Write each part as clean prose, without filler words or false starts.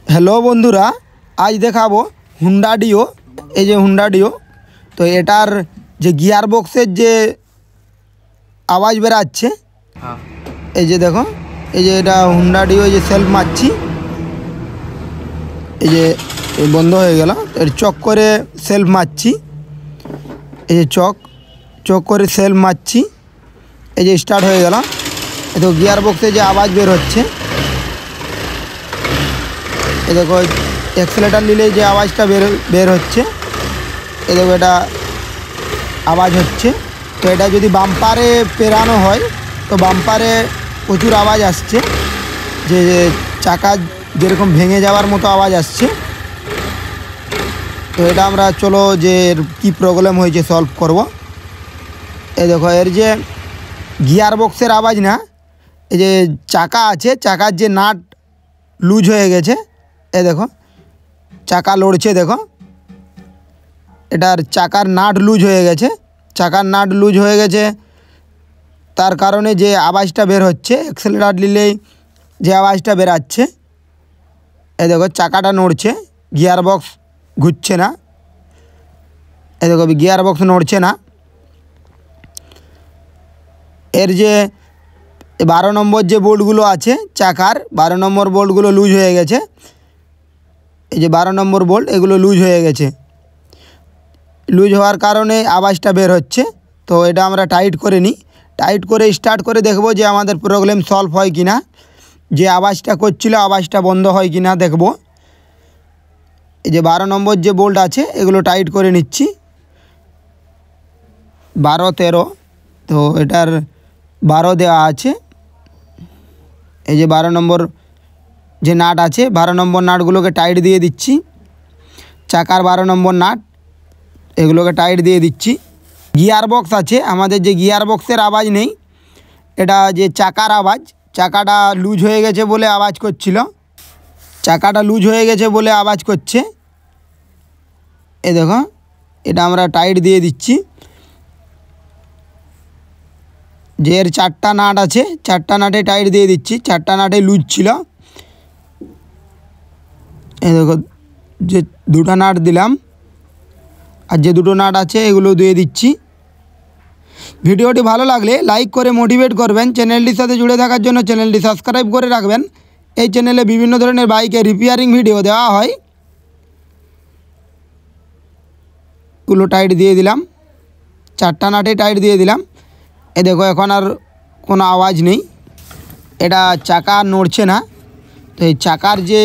Hello বন্ধুরা, আজ দেখাবো হুন্ডা ডিও। এই যে হুন্ডা ডিও, তো এটার যে গিয়ার বক্সের যে আওয়াজ বেরাচ্ছে, এই যে দেখো, এই যে এটা হুন্ডা ডিও, যে সেলফ মারছি, এই যে বন্ধ হয়ে গেল। এর চক করে সেলফ মারছি, এই যে চক করে সেলফ মারছি, এই যে স্টার্ট হয়ে গেল। এই তো গিয়ার বক্সে যে আওয়াজ বের হচ্ছে, এই দেখো অ্যাক্সেলেটার নিলেই যে আওয়াজটা বের হচ্ছে, এই দেখো এটা আওয়াজ হচ্ছে। তো এটা যদি বাম্পারে পেরানো হয় তো বাম্পারে প্রচুর আওয়াজ আসছে, যে চাকা যেরকম ভেঙে যাওয়ার মতো আওয়াজ আসছে। তো এটা আমরা চলো যে এর কী প্রবলেম হয়েছে সলভ করব। এই দেখো এর যে গিয়ার বক্সের আওয়াজ না, এই যে চাকা আছে, চাকার যে নাট লুজ হয়ে গেছে, এই দেখো চাকা লড়ছে, দেখো এটার চাকার নাট লুজ হয়ে গেছে। চাকার নাট লুজ হয়ে গেছে, তার কারণে যে আওয়াজটা বের হচ্ছে, অ্যাক্সেলেটার নিলেই যে আওয়াজটা বেরাচ্ছে। এই দেখো চাকাটা নড়ছে, গিয়ার বক্স ঘুরছে না। এই দেখো গিয়ার বক্স নড়ছে না। এর যে 12 নম্বর যে বোল্টগুলো আছে চাকার, 12 নম্বর বোল্টগুলো লুজ হয়ে গেছে। এই যে 12 নম্বর বোল্ট, এগুলো লুজ হয়ে গেছে। লুজ হওয়ার কারণে আওয়াজটা বের হচ্ছে। তো এটা আমরা টাইট করে নিই, টাইট করে স্টার্ট করে দেখব যে আমাদের প্রবলেম সলভ হয় কি না, যে আওয়াজটা করছিল আওয়াজটা বন্ধ হয় কি না দেখব। এই যে 12 নম্বর যে বোল্ট আছে এগুলো টাইট করে নিচ্ছি, 12, 13। তো এটার 12 দেওয়া আছে। এই যে 12 নম্বর যে নাট আছে, 12 নম্বর নাটগুলোকে টাইট দিয়ে দিচ্ছি। চাকার 12 নম্বর নাট, এগুলোকে টাইট দিয়ে দিচ্ছি। গিয়ার বক্স আছে আমাদের, যে গিয়ার বক্সের আওয়াজ নেই, এটা যে চাকার আওয়াজ। চাকাটা লুজ হয়ে গেছে বলে আওয়াজ করছিল, চাকাটা লুজ হয়ে গেছে বলে আওয়াজ করছে। এই দেখো এটা আমরা টাইট দিয়ে দিচ্ছি। যে এর 4টা নাট আছে, 4টা নাটে টাইট দিয়ে দিচ্ছি, 4টা নাটে লুজ ছিল। এই দেখো যে 2টা নাট দিলাম, আর যে 2টো নাট আছে এগুলো দিয়ে দিচ্ছি। ভিডিওটি ভালো লাগলে লাইক করে মোটিভেট করবেন। চ্যানেলটির সাথে জুড়ে থাকার জন্য চ্যানেলটি সাবস্ক্রাইব করে রাখবেন। এই চ্যানেলে বিভিন্ন ধরনের বাইকের রিপেয়ারিং ভিডিও দেওয়া হয়। এগুলো টাইট দিয়ে দিলাম, 4টা নাটে টাইট দিয়ে দিলাম। এই দেখো এখন আর কোনো আওয়াজ নেই, এটা চাকা নড়ছে না। তো এই চাকার যে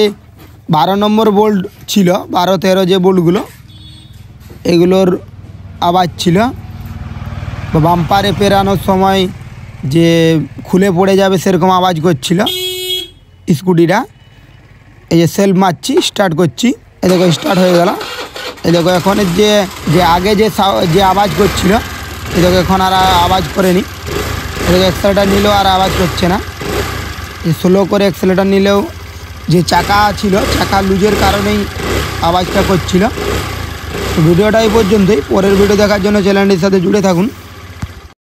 12 নম্বর বোল্ট ছিল, 12, 13 যে বোল্টগুলো, এগুলোর আওয়াজ ছিল। বাম্পারে পেরানোর সময় যে খুলে পড়ে যাবে সেরকম আওয়াজ করছিল স্কুটিটা। এই যে সেলফ মারছি, স্টার্ট করছি, এই দেখো স্টার্ট হয়ে গেল। এই দেখো এখন যে আগে যে আওয়াজ করছিল, এই দেখো এখন আর আওয়াজ করেনি। এই দেখো অ্যাক্সেলেটার নিলেও আর আওয়াজ করছে না। স্লো করে অ্যাক্সেলেটার নিলেও যে চাকা ছিল, চাকা লুজের কারণেই আওয়াজটা করছিল। ভিডিওটা এই পর্যন্তই। পরের ভিডিও দেখার জন্য চ্যানেলটির সাথে জুড়ে থাকুন।